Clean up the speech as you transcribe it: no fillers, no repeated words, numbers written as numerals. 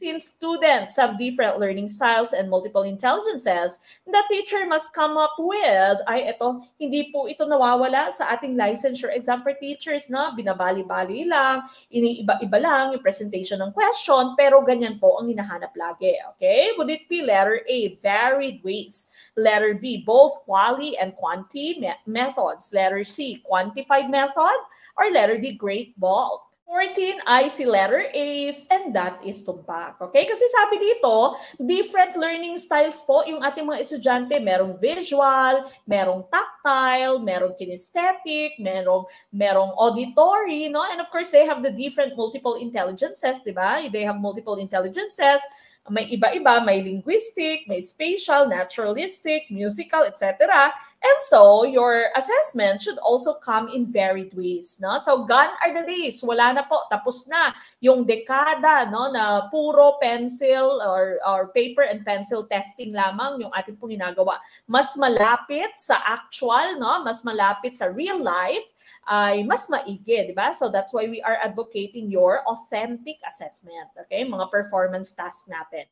Since students have different learning styles and multiple intelligences, the teacher must come up with, hindi po ito nawawala sa ating licensure exam for teachers, no? Binabali-bali lang, iniiba-iba lang yung presentation ng question, pero ganyan po ang hinahanap lagi, okay? Would it be letter A, varied ways? Letter B, both quali and quanti methods? Letter C, quantified method? Or letter D, great bulk? 14, I see letter A's, and that is tumpak. Okay? Kasi sabi dito, different learning styles po yung ating mga estudyante. Merong visual, merong tactile, merong kinesthetic, merong auditory, no? And of course, they have the different multiple intelligences, di ba? They have multiple intelligences. May iba-iba, may linguistic, may spatial, naturalistic, musical, etc. And so, your assessment should also come in varied ways. No? So, gone are the days. Wala na po. Tapos na yung dekada, no, na puro pencil or paper and pencil testing lamang yung ating pong ginagawa. Mas malapit sa actual, no? Mas malapit sa real life, ay mas maigi, di ba? So, that's why we are advocating your authentic assessment. Okay? Mga performance tasks natin.